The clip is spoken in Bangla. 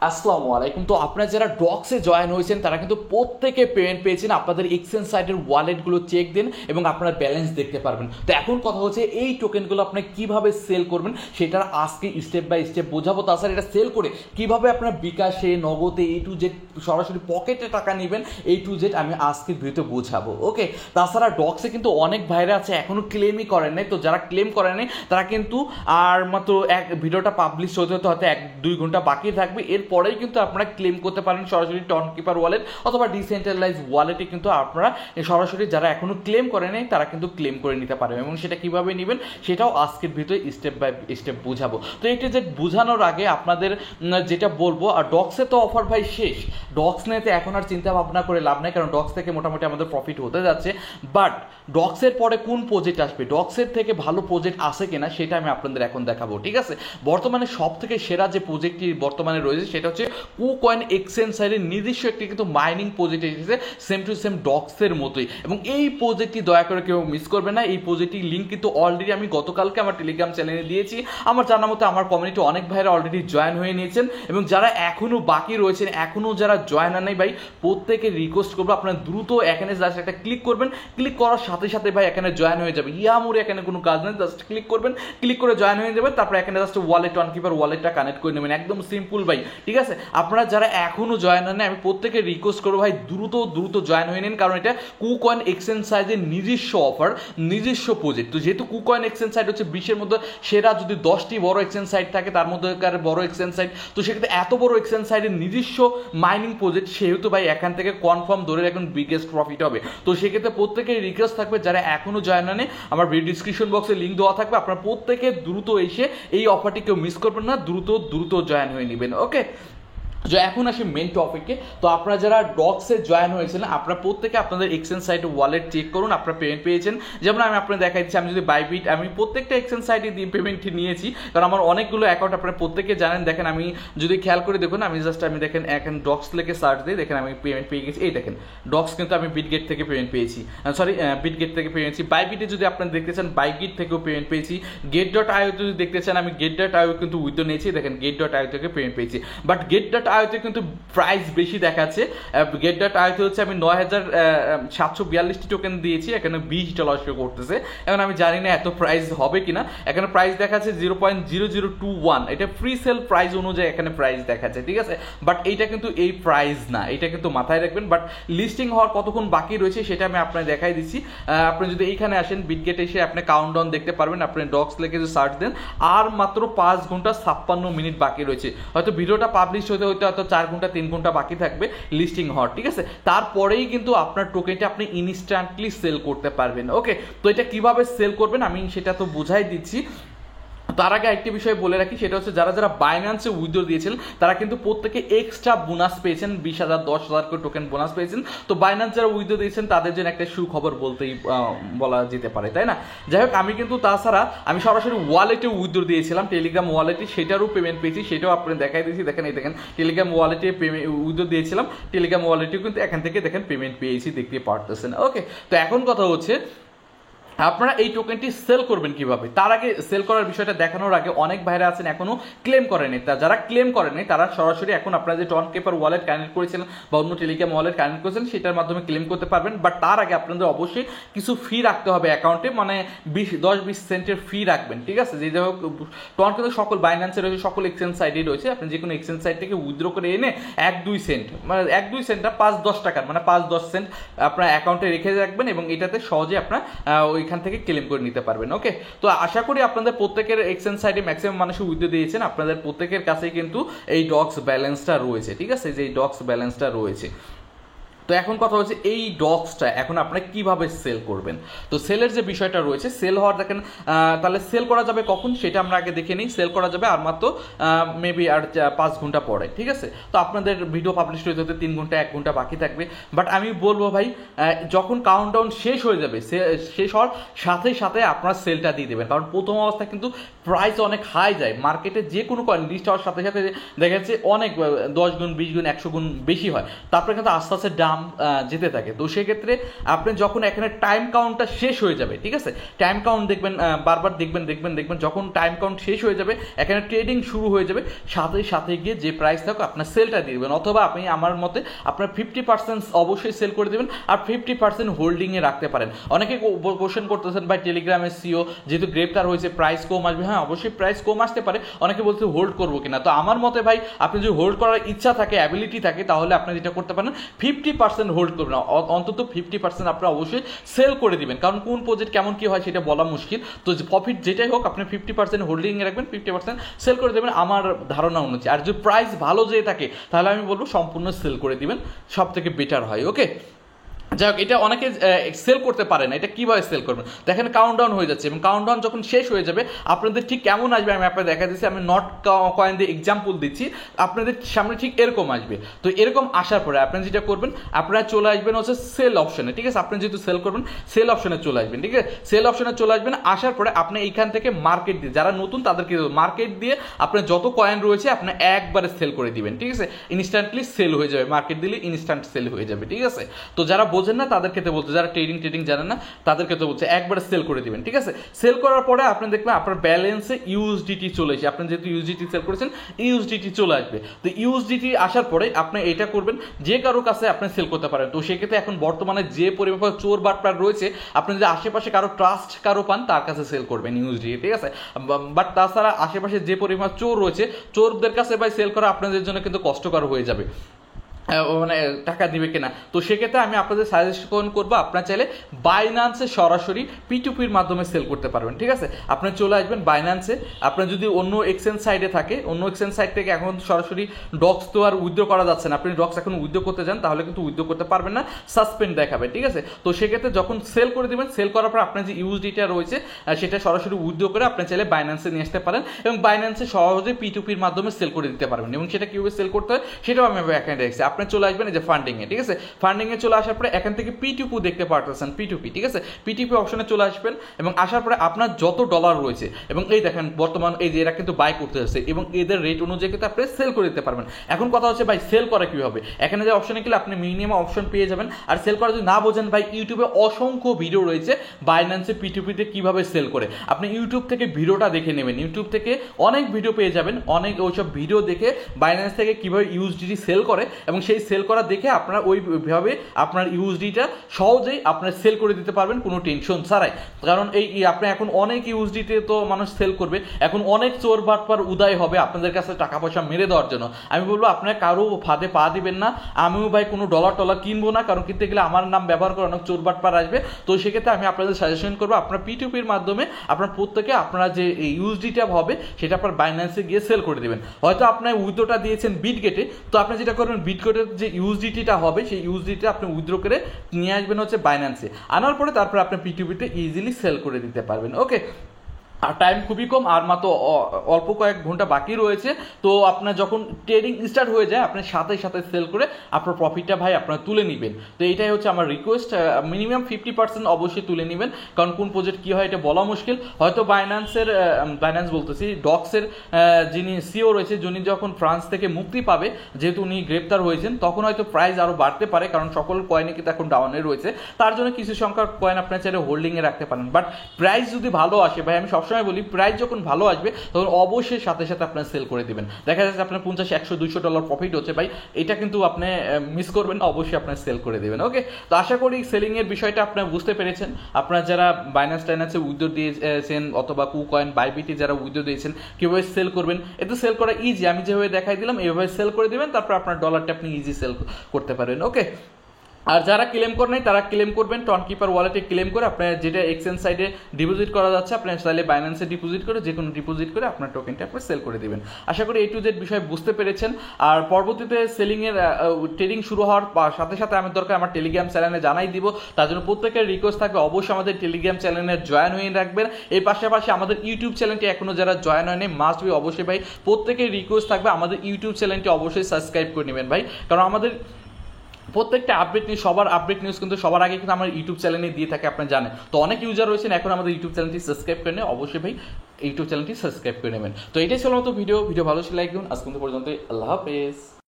আসসালামু আলাইকুম। তো আপনারা যারা ডক্সে জয়েন হয়েছেন তারা কিন্তু প্রত্যেকে পেমেন্ট পেয়েছেন। আপনাদের এক্সচেঞ্জ সাইটের ওয়ালেটগুলো চেক দিন এবং আপনার ব্যালেন্স দেখতে পারবেন। তো এখন কথা হচ্ছে এই টোকেনগুলো আপনি কিভাবে সেল করবেন সেটার আজকে স্টেপ বাই স্টেপ বোঝাবো। তাছাড়া এটা সেল করে কিভাবে আপনার বিকাশে, নগদে A to Z সরাসরি পকেটে টাকা নেবেন A to Z আমি আজকের ভিডিওতে বোঝাবো। ওকে, তাছাড়া ডক্সে কিন্তু অনেক ভাইরা আছে এখনও ক্লেমই করেন নাই। তো যারা ক্লেম করেন নাই তারা কিন্তু আর মাত্র ভিডিওটা পাবলিশ হতে হতে হয়তো 1-2 ঘন্টা বাকি থাকবে। এরপরেই কিন্তু আপনারা ক্লেম করতে পারেন সরাসরি টনকিপার ওয়ালেট অথবা ডিসেন্ট্রালাইজ ওয়ালেটে কিন্তু আপনারা সরাসরি যারা এখনও ক্লেম করে নাই তারা কিন্তু ক্লেম করে নিতে পারবেন এবং সেটা কীভাবে নেবেন সেটাও আজকের ভিডিওতে স্টেপ বাই স্টেপ বোঝাবো। তো A to Z বোঝানোর আগে আপনাদের যেটা বলবো, আর ডক্সে তো অফার ভাই শেষ। ডক্স নিতে এখন আর চিন্তা ভাবনা করে লাভ নাই, কারণ ডক্স থেকে মোটামুটি আমাদের প্রফিট হতে যাচ্ছে। বাট ডক্সের পরে কোন প্রজেক্ট আসবে, ডক্সের থেকে ভালো প্রজেক্ট আসে কিনা সেটা আমি আপনাদের এখন দেখাবো। ঠিক আছে, বর্তমানে সব থেকে সেরা যে প্রজেক্টটি বর্তমানে রয়েছে সেটা হচ্ছে কুকয়েন এক্সচেঞ্জ সাইটের নিজস্ব একটি কিন্তু মাইনিং প্রজেক্ট এসেছে, সেম টু সেম ডক্সের মতোই। এবং এই প্রজেক্টটি দয়া করে কেউ মিস করবে না। এই প্রজেক্টটির লিঙ্ক কিন্তু অলরেডি আমি গতকালকে আমার টেলিগ্রাম চ্যানেলে দিয়েছি। আমার জানার মতো আমার কমিউনিটি অনেক ভাইরা অলরেডি জয়েন হয়ে নিয়েছেন এবং যারা এখনও বাকি রয়েছেন, এখনও যারা জয়েন হয় নাই ভাই, প্রত্যেকে রিকোয়েস্ট করবো আপনারা দ্রুত এখানে জাস্ট একটা ক্লিক করবেন। ক্লিক করার সাথে সাথে ভাই এখানে জয়েন হয়ে যাবে। ইয়ামুরে এখানে কোনো কাজ নেই, জাস্ট ক্লিক করবেন, ক্লিক করে জয়েন হয়ে যাবেন। তারপর এখানে জাস্ট ওয়ালেট টনকিপার ওয়ালেটটা কানেক্ট করে নেবেন, একদম সিম্পল ভাই। ঠিক আছে, আপনারা যারা এখনও জয়েন হন, আমি প্রত্যেকে রিকোয়েস্ট করবো ভাই দ্রুত জয়েন হয়ে নিন, কারণ এটা কুকয়েন এক্সচেঞ্জ সাইটের নিজস্ব অফার, নিজস্ব প্রজেক্ট। তো যেহেতু কুকয়েন এক্সচেঞ্জ সাইট হচ্ছে বিশ্বের মধ্যে সেরা, যদি 10টি বড় এক্সচেঞ্জ সাইট থাকে তার মধ্যে বড় এক্সচেঞ্জ সাইট, তো সেক্ষেত্রে এত বড় এক্সচেঞ্জ সাইটের নিজস্ব মাইনিং প্রজেক্ট, সেহেতু ভাই এখান থেকে কনফার্ম ধরে রাখুন বিগেস্ট প্রফিট হবে। তো সেক্ষেত্রে প্রত্যেকের রিকোয়েস্ট থাকবে যারা এখনও জয়েন হয়নি, আমার ভিডিও ডিসক্রিপশন বক্সে লিঙ্ক দেওয়া থাকবে, আপনারা প্রত্যেকে দ্রুত এসে এই অফারটি কেউ মিস করবেন না, দ্রুত জয়েন হয়ে নেবেন। ওকে, যে এখন আসি মেন টপিকে। তো আপনারা যারা ডক্সে জয়েন হয়েছিলেন আপনারা প্রত্যেকে আপনাদের এক্সচেঞ্জ সাইটে ওয়ালেট চেক করুন, আপনারা পেমেন্ট পেয়েছেন। যেমন আমি আপনাদের দেখাই দিচ্ছি, আমি যদি বাইবিট, আমি প্রত্যেকটা এক্সচেঞ্জ সাইটে দিয়ে পেমেন্ট নিয়েছি, কারণ আমার অনেকগুলো অ্যাকাউন্ট আপনারা প্রত্যেকে জানেন। দেখেন আমি যদি খেয়াল করে দেখুন, আমি দেখেন এখন ডক্স লেগে সার্চ দিই, দেখেন আমি পেমেন্ট পেয়ে গেছি। এই দেখেন ডক্স কিন্তু আমি বিটগেট থেকে পেমেন্ট পেয়েছি, বিটগেট থেকে পেয়েছি। বাইবিটে যদি আপনারা দেখতে চান বাইবিট থেকেও পেমেন্ট পেয়েছি। get.io যদি দেখতে চান আমি get.io কিন্তু উইথড্র নিয়েছি, দেখেন get.io থেকে পেমেন্ট পেয়েছি। বাট get.io কিন্তু প্রাইস বেশি দেখাচ্ছে। get.io হচ্ছে আমি ৯,৭৪২টি টোকেন দিয়েছি, এখানে $20 শো করতেছে। এখন আমি জানি না এত প্রাইস হবে কিনা, এখানে প্রাইস দেখাচ্ছে 0.0021, এটা ফ্রি সেল প্রাইস অনুযায়ী এখানে প্রাইস দেখাচ্ছে। ঠিক আছে, বাট এইটা কিন্তু এই প্রাইস না, এটা কিন্তু মাথায় রাখবেন। বাট লিস্টিং হওয়ার কতক্ষণ বাকি রয়েছে সেটা আমি আপনাকে দেখাই দিচ্ছি। আপনি যদি এইখানে আসেন বিটগেট এসে আপনি কাউন্টডাউন দেখতে পারবেন, আপনি ডক্স লিখে যদি সার্চ দেন আর মাত্র 5 ঘন্টা 56 মিনিট বাকি রয়েছে। হয়তো ভিডিওটা পাবলিশ হতে হয়তো 4 ঘন্টা 3 ঘন্টা বাকি থাকবে লিস্টিং হওয়ার। ঠিক আছে, তারপরেই কিন্তু আপনার টোকেনটা আপনি ইনস্ট্যান্টলি সেল করতে পারবেন। ওকে, তো এটা কিভাবে সেল করবেন আমি সেটা তো বুঝাই দিচ্ছি। তার আগে একটি বিষয় বলে রাখি, সেটা হচ্ছে যারা যারা বাইন্যান্সে উইথড্র দিয়েছিলেন তারা কিন্তু প্রত্যেকে এক্সট্রা বোনাস পেয়েছেন, 20,000 10,000 করে টোকেন বোনাস পেয়েছেন। তো বাইন্যান্স যারা উইথড্র দিয়েছেন তাদের জন্য একটা সুখবর বলতেই বলা যেতে পারে, তাই না? যাই হোক, আমি কিন্তু তাছাড়া আমি সরাসরি ওয়ালেটে উইথড্র দিয়েছিলাম, টেলিগ্রাম ওয়ালেটে, সেটারও পেমেন্ট পেয়েছি, সেটাও আপনাদের দেখাই দিয়েছি। দেখেন এই দেখেন টেলিগ্রাম ওয়ালেটে উইথড্র দিয়েছিলাম, টেলিগ্রাম ওয়ালেটেও কিন্তু এখান থেকে দেখেন পেমেন্ট পেয়েছি, দেখতে পারতেছেন। ওকে, তো এখন কথা হচ্ছে আপনারা এই টোকেনটি সেল করবেন কিভাবে। তার আগে সেল করার বিষয়টা দেখানোর আগে অনেক ভাইরা আছেন এখনো ক্লেম করেনি, যারা ক্লেম করেনি তারা সরাসরি এখন আপনারা যে টনকিপার ওয়ালেট কানেক্ট করেছিলেন বা অন্য টেলিগ্রাম ওয়ালেট কানেক্ট করেছেন সেটার মাধ্যমে ক্লেম করতে পারবেন। বাট তার আগে আপনাদের অবশ্যই কিছু ফি রাখতে হবে অ্যাকাউন্টে, মানে 10-20 সেন্টের ফি রাখবেন। ঠিক আছে, যে হোক টনকিপার সকল বাইন্যান্সে রয়েছে, সকল এক্সচেঞ্জ সাইটেই রয়েছে, আপনি যে কোনো এক্সচেঞ্জ সাইট থেকে উইথড্র করে এনে 1-2 সেন্ট, মানে 1-2 সেন্টটা 5-10 টাকার, মানে 5-10 সেন্ট আপনার অ্যাকাউন্টে রেখে রাখবেন এবং এটাতে সহজে আপনার ওইখান থেকে ক্লেম করে নিতে পারবেন। ওকে, তো আশা করি আপনাদের প্রত্যেকের এক্সচেঞ্জ সাইটে ম্যাক্সিমাম মানুষ উইথড্র দিয়েছেন, আপনাদের প্রত্যেকের কাছেই কিন্তু এই ডক্স ব্যালেন্সটা রয়েছে। ঠিক আছে, যে এই ডক্স ব্যালেন্সটা রয়েছে। তো এখন কথা হচ্ছে এই ডক্সটা এখন আপনারা কিভাবে সেল করবেন। তো সেলের যে বিষয়টা রয়েছে, সেল হওয়ার দেখেন, তাহলে সেল করা যাবে কখন সেটা আমরা আগে দেখে নিই। সেল করা যাবে আর মাত্র মেবি আর 5 ঘন্টা পরে। ঠিক আছে, তো আপনাদের ভিডিও পাবলিশ হতে হতে 3 ঘন্টা 1 ঘন্টা বাকি থাকবে। বাট আমি বলবো ভাই, যখন কাউন্টডাউন শেষ হয়ে যাবে, শেষ হওয়ার সাথে সাথে আপনারা সেলটা দিয়ে দেবেন, কারণ প্রথম অবস্থায় কিন্তু প্রাইস অনেক হাই যায়। মার্কেটে যে কোনো কয়েন লিস্ট হওয়ার সাথে সাথে দেখা যাচ্ছে অনেক 10 গুণ 20 গুণ 100 গুণ বেশি হয়, তারপরে কিন্তু আস্তে আস্তে দাম যেতে থাকে। তো সেক্ষেত্রে আপনি যখন এখানে টাইম কাউন্টটা শেষ হয়ে যাবে, ঠিক আছে, টাইম কাউন্ট দেখবেন, বারবার দেখবেন যখন টাইম কাউন্ট শেষ হয়ে যাবে এখানে ট্রেডিং শুরু হয়ে যাবে, সাথে সাথে গিয়ে যে প্রাইস থাকুক আপনার সেলটা দিয়ে দেবেন, অথবা আপনি আমার মতে আপনার 50% অবশ্যই সেল করে দেবেন আর 50% হোল্ডিংয়ে রাখতে পারেন। অনেকে কোশ্চেন করতেছেন ভাই টেলিগ্রামের সিও যেহেতু গ্রেপ্তার হয়েছে প্রাইস কম আসবে, হ্যাঁ অবশ্যই প্রাইস কম আসতে পারে, অনেকে বলছে হোল্ড করবো কিনা। তো আমার মতে ভাই আপনি যদি হোল্ড করার ইচ্ছা থাকে, অ্যাবিলিটি থাকে, তাহলে আপনি যেটা করতে পারেন 50% হোল্ড করবেন, অন্তত 50% আপনি অবশ্যই সেল করে দিবেন, কারণ কোন প্রজেক্ট কেমন কি হয় সেটা বলা মুশকিল। তো প্রফিট যেটাই হোক আপনি 50% হোল্ডিংয়ে রাখবেন, 50% সেল করে দেবেন আমার ধারণা অনুযায়ী। আর যদি প্রাইস ভালো যেয়ে থাকে তাহলে আমি বলবো সম্পূর্ণ সেল করে দিবেন, সব থেকে বেটার হয়। ওকে, যাই হোক, এটা অনেকে সেল করতে পারে না, এটা কীভাবে সেল করবেন দেখেন, কাউন্টডাউন হয়ে যাচ্ছে এবং কাউন্টডাউন যখন শেষ হয়ে যাবে আপনাদের ঠিক কেমন আসবে আমি আপনাদের দেখা দিচ্ছি, আমি নট কয়েন দিয়ে এক্সাম্পল দিচ্ছি, আপনাদের সামনে ঠিক এরকম আসবে। তো এরকম আসার পরে আপনারা যেটা করবেন আপনারা চলে আসবেন হচ্ছে সেল অপশনে, ঠিক আছে, আপনি যেহেতু সেল করবেন সেল অপশনে চলে আসবেন, ঠিক আছে, সেল অপশনে চলে আসবেন, আসার পরে আপনি এইখান থেকে মার্কেট দিয়ে, যারা নতুন তাদেরকে মার্কেট দিয়ে আপনার যত কয়েন রয়েছে আপনি একবারে সেল করে দিবেন, ঠিক আছে, ইনস্ট্যান্টলি সেল হয়ে যাবে, মার্কেট দিলে ইনস্ট্যান্ট সেল হয়ে যাবে, ঠিক আছে। তো যারা বোঝেন না তাদের ক্ষেত্রে বলতে, যারা ট্রেডিং জানেন না তাদের ক্ষেত্রে বলছে একবারে সেল করে দিবেন, ঠিক আছে। সেল করার পরে আপনি দেখবেন আপনার ব্যালেন্সে ইউএসডিটি চলে আসে, আপনি যেহেতু ইউএসডিটি সেল করেছেন ইউএসডিটি চলে আসবে। তো ইউএসডিটি আসার পরে আপনি এটা করবেন, যে কারো কাছে আপনি সেল করতে পারেন। তো সেক্ষেত্রে এখন বর্তমানে যে পরিমাণ চোর বাটপার রয়েছে, আপনি যদি আশেপাশে কারো পান তার কাছে সেল করবেন ইউএসডিটি, ঠিক আছে। বাট তাছাড়া আশেপাশে যে পরিমাণ চোর রয়েছে, চোরদের কাছে ভাই সেল করা আপনাদের জন্য কিন্তু কষ্টকর হয়ে যাবে, মানে টাকা দিবে কিনা। তো সেক্ষেত্রে আমি আপনাদের সাজেশন করবো আপনার চাইলে বাইন্যান্সে সরাসরি P2P মাধ্যমে সেল করতে পারবেন, ঠিক আছে। আপনি চলে আসবেন বাইন্যান্সে, আপনার যদি অন্য এক্সচেঞ্জ সাইটে থাকে, অন্য এক্সচেঞ্জ সাইট থেকে এখন সরাসরি ডক্স তো আর উইথড্র করা যাচ্ছে না, আপনি ডক্স এখন উইথড্র করতে যান তাহলে কিন্তু উইথড্র করতে পারবেন না, সাসপেন্ড দেখাবে, ঠিক আছে। তো সেক্ষেত্রে যখন সেল করে দেবেন, সেল করার পর আপনার যে ইউএসডিটা রয়েছে সেটা সরাসরি উইথড্র করে আপনি চাইলে বাইন্যান্সে নিয়ে আসতে পারেন এবং বাইন্যান্সে সহজে P2P মাধ্যমে সেল করে দিতে পারবেন। এবং সেটা কীভাবে সেল করতে হয় সেটাও আমি এখানে রেখেছি। আপনি চলে আসবেন এই যে ফান্ডিংয়ে, ঠিক আছে, ফান্ডিংয়ে চলে আসার পরে এখান থেকে P2P দেখতে পারতেছেন, P2P, ঠিক আছে, P2P অপশনে চলে আসবেন এবং আসার পরে আপনার যত ডলার রয়েছে এবং এই দেখেন বর্তমান এই যে এরা কিন্তু বাই করতে আসছে এবং এদের রেট অনুযায়ী কিন্তু আপনি সেল করে দিতে পারবেন। এখন কথা হচ্ছে ভাই সেল করা কীভাবে, এখানে যে অপশনে গেলে আপনি মিনিমাম অপশন পেয়ে যাবেন। আর সেল করা যদি না বোঝেন ভাই, ইউটিউবে অসংখ্য ভিডিও রয়েছে বাইন্যান্সে P2P-তে কীভাবে সেল করে, আপনি ইউটিউব থেকে ভিডিওটা দেখে নেবেন, ইউটিউব থেকে অনেক ভিডিও পেয়ে যাবেন, অনেক ওইসব ভিডিও দেখে বাইন্যান্স থেকে কীভাবে ইউএসডিটি সেল করে এবং সেই সেল করা দেখে আপনারা ওইভাবে আপনার ইউএসডিটা সহজেই আপনার সেল করে দিতে পারবেন কোনো টেনশন ছাড়াই। কারণ এই আপনি এখন অনেক ইউএসডিতে তো মানুষ সেল করবে, এখন অনেক চোর বাটপার উদয় হবে আপনাদের কাছে টাকা পয়সা মেরে দেওয়ার জন্য। আমি বলবো আপনার কারো ফাঁদে পা দিবেন না, আমিও ভাই কোনো ডলার টলার কিনবো না, কারণ কিনতে গেলে আমার নাম ব্যবহার করে অনেক চোর বাটপার আসবে। তো সেক্ষেত্রে আমি আপনাদের সাজেশন করবো আপনার P2P-র মাধ্যমে আপনার প্রত্যেকে আপনারা যে ইউএসডিটা হবে সেটা আপনার বাইন্যান্সে গিয়ে সেল করে দেবেন। হয়তো আপনার উইথড্রটা দিয়েছেন বিটগেটে, তো আপনি যেটা করবেন বিটগেটের যে ইউএসডিটিটা হবে সেই ইউএসডিটা আপনি উইথড্র করে নিয়ে আসবেন হচ্ছে বাইন্যান্সে, আনার পরে তারপর আপনি P2P-তে ইজিলি সেল করে দিতে পারবেন। ওকে, আর টাইম খুবই কম, আর মাত্র অল্প কয়েক ঘন্টা বাকি রয়েছে। তো আপনার যখন ট্রেডিং স্টার্ট হয়ে যায় আপনি সাথে সাথে সেল করে আপনার প্রফিটটা ভাই আপনারা তুলে নেবেন। তো এইটাই হচ্ছে আমার রিকোয়েস্ট, মিনিমাম 50% অবশ্যই তুলে নেবেন, কারণ কোন প্রজেক্ট কী হয় এটা বলা মুশকিল। হয়তো বাইন্যান্স বলতেছি ডক্সের যিনি সিও রয়েছে, যিনি যখন ফ্রান্স থেকে মুক্তি পাবে, যেহেতু উনি গ্রেপ্তার হয়েছেন, তখন হয়তো প্রাইস আরও বাড়তে পারে, কারণ সকল কয়েনে কিন্তু এখন ডাউনে রয়েছে, তার জন্য কিছু সংখ্যক কয়েন আপনার চাইলে হোল্ডিংয়ে রাখতে পারেন। বাট প্রাইস যদি ভালো আসে ভাই, আমি সবসময় বলি প্রাইস যখন ভালো আসবে তখন অবশ্যই সাথে সাথে আপনার সেল করে দিবেন। দেখা যাচ্ছে আপনার 50, 100, 200 ডলার প্রফিট হচ্ছে ভাই, এটা কিন্তু আপনি মিস করবেন না, অবশ্যই আপনার সেল করে দেবেন। ওকে, তো আশা করি সেলিংয়ের বিষয়টা আপনারা বুঝতে পেরেছেন। আপনারা যারা টাইন্যান্সে উইথড্র দিয়েছেন অথবা কুকয়েন বাইবিটি যারা উইথড্র দিয়েছেন কীভাবে সেল করবেন, এতে সেল করা ইজি, আমি যেভাবে দেখাই দিলাম এইভাবে সেল করে দেবেন, তারপর আপনার ডলারটা আপনি ইজি সেল করতে পারবেন। ওকে, আর যারা ক্লেম করে নাই তারা ক্লেম করবেন টনকিপার ওয়ালেটে ক্লেম করে, আপনার যেটা এক্সচেঞ্জ সাইডে ডিপোজিট করা যাচ্ছে আপনার চাইলে বাইন্যান্সে ডিপোজিট করে, যে কোনো ডিপোজিট করে আপনার টোকেনটা আপনি সেল করে দেবেন। আশা করি A to Z বিষয় বুঝতে পেরেছেন। আর পরবর্তীতে সেলিংয়ের ট্রেডিং শুরু হওয়ার সাথে সাথে আমি দরকার আমার টেলিগ্রাম চ্যানেলে জানাই দিব, তার জন্য প্রত্যেকের রিকোয়েস্ট থাকবে অবশ্যই আমাদের টেলিগ্রাম চ্যানেলে জয়েন হয়ে রাখবেন। এর পাশাপাশি আমাদের ইউটিউব চ্যানেলটি এখনও যারা জয়েন হয়নি মাস্ট বি অবশ্যই ভাই প্রত্যেকের রিকোয়েস্ট থাকবে আমাদের ইউটিউব চ্যানেলটি অবশ্যই সাবস্ক্রাইব করে নেবেন ভাই, কারণ আমাদের প্রত্যেকটা আপডেট নিউজ সবার আপডেট নিউজ কিন্তু সবার আগে কিন্তু আমার ইউটিউব চ্যানেলে দিয়ে থাকে, আপনারা জানেন। তো অনেক ইউজার রয়েছেন এখন আমাদের ইউটিউব চ্যানেলটি সাবস্ক্রাইব করে নেন, অবশ্যই ভাই ইউটিউব চ্যানেলটি সাবস্ক্রাইব করে নেবেন। তো এটাই ছিল মতো ভিডিও ভালো ছিল লাইক দিন। আজ পর্যন্ত আল্লাহ হাফেজ।